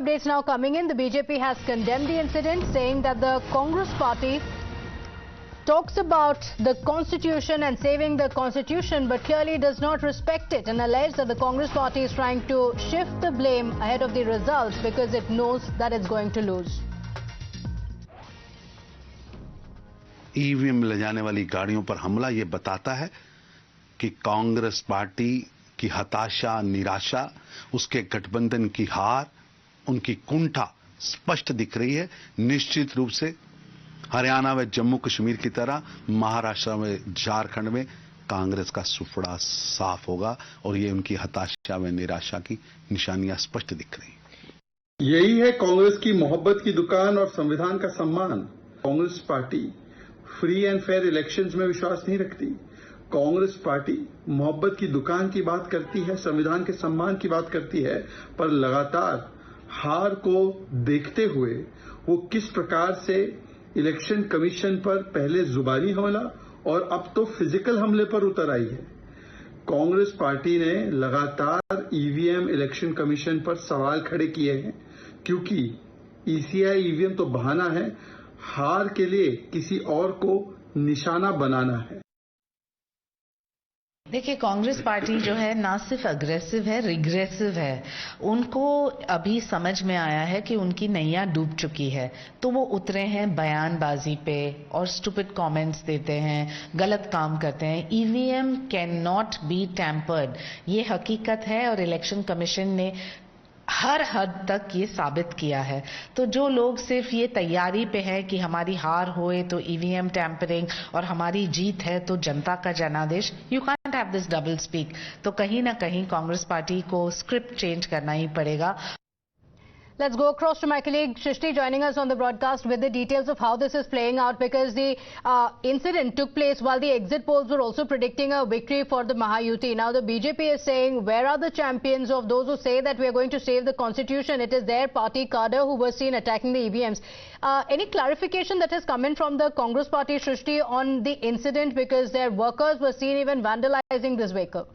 Updates now coming in. The BJP has condemned the incident, saying that the Congress party talks about the constitution and saving the constitution, but clearly does not respect it, and alleged that the Congress party is trying to shift the blame ahead of the results because it knows that it's going to lose. EVM ले जाने वाली गाड़ियों पर हमला ये बताता है कि कांग्रेस पार्टी की हताशा, निराशा, उसके गठबंधन की हार, उनकी कुंठा स्पष्ट दिख रही है। निश्चित रूप से हरियाणा व जम्मू कश्मीर की तरह महाराष्ट्र में, झारखंड में कांग्रेस का सुफड़ा साफ होगा और ये उनकी हताशा व निराशा की निशानियां स्पष्ट दिख रही हैं। यही है कांग्रेस की मोहब्बत की दुकान और संविधान का सम्मान। Congress party free and fair elections में विश्वास नहीं रखती। कांग्रेस पार्टी मोहब्बत की दुकान की बात करती है, संविधान के सम्मान की बात करती है, पर लगातार हार को देखते हुए वो किस प्रकार से इलेक्शन कमीशन पर पहले जुबानी हमला और अब तो फिजिकल हमले पर उतर आई है। कांग्रेस पार्टी ने लगातार ईवीएम इलेक्शन कमीशन पर सवाल खड़े किए हैं, क्योंकि ईसीआई ईवीएम तो बहाना है, हार के लिए किसी और को निशाना बनाना है। देखिए, कांग्रेस पार्टी जो है ना सिर्फ अग्रेसिव है, रिग्रेसिव है। उनको अभी समझ में आया है कि उनकी नैया डूब चुकी है, तो वो उतरे हैं बयानबाजी पे और स्टूपिड कमेंट्स देते हैं, गलत काम करते हैं। EVM can not be tampered, ये हकीकत है और इलेक्शन कमीशन ने हर हद तक ये साबित किया है। तो जो लोग सिर्फ ये तैयारी पे है कि हमारी हार होए तो ईवीएम टैंपरिंग और हमारी जीत है तो जनता का जनादेश, you can't have this double speak. तो कहीं ना कहीं कांग्रेस पार्टी को स्क्रिप्ट चेंज करना ही पड़ेगा। Let's go across to my colleague Shrishti joining us on the broadcast with the details of how this is playing out, because the incident took place while the exit polls were also predicting a victory for the Mahayuti. Now the BJP is saying, where are the champions of those who say that we are going to save the constitution? It is their party cadre who were seen attacking the EVMs. Any clarification that has come in from the Congress party, Shrishti, on the incident, because their workers were seen even vandalizing this vehicle?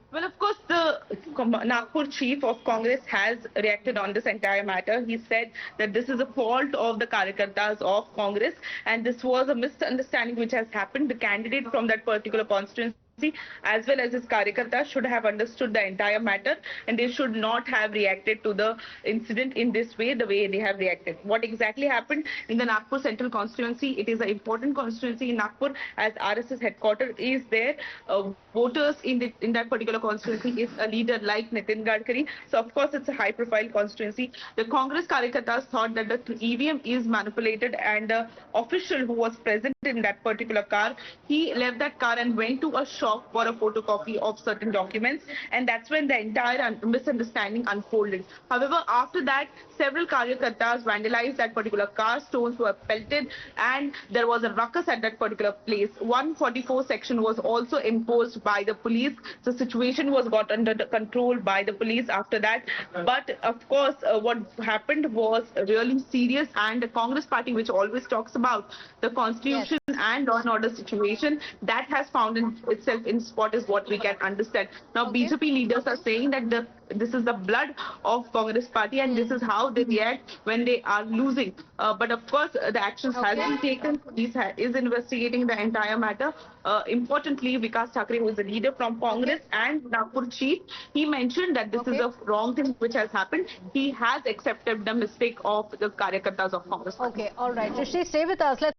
Well, of course, the Nagpur chief of Congress has reacted on this entire matter. He said that this is a fault of the Karyakartas of Congress, and this was a misunderstanding which has happened. The candidate from that particular constituency as well as his Karyakartas should have understood the entire matter, and they should not have reacted to the incident in this way, the way they have reacted. What exactly happened in the Nagpur Central constituency? It is an important constituency in Nagpur, as RSS headquarters is there. Voters in that particular constituency is a leader like Nitin Gadkari. So of course it's a high profile constituency. The Congress Karyakartas thought that the EVM is manipulated, and the official who was present in that particular car, he left that car and went to a shop for a photocopy of certain documents, and that's when the entire misunderstanding unfolded. However, after that, several Karyakartas vandalized that particular car, stones were pelted, and there was a ruckus at that particular place. 144 section was also imposed by the police. The situation was got under control by the police after that. But of course, what happened was really serious, and the Congress party, which always talks about the constitution and law and order situation, that has found itself in spot, is what we can understand. Now, BJP leaders are saying that this is the blood of Congress party, and this is how they react when they are losing. But of course, the actions has been taken. Police is investigating the entire matter. Importantly, Vikas Thakre, who is a leader from Congress and Nagpur chief, he mentioned that this is a wrong thing which has happened. He has accepted the mistake of the Karyakartas of Congress. Okay, all right. Shrishti, stay with us. Let's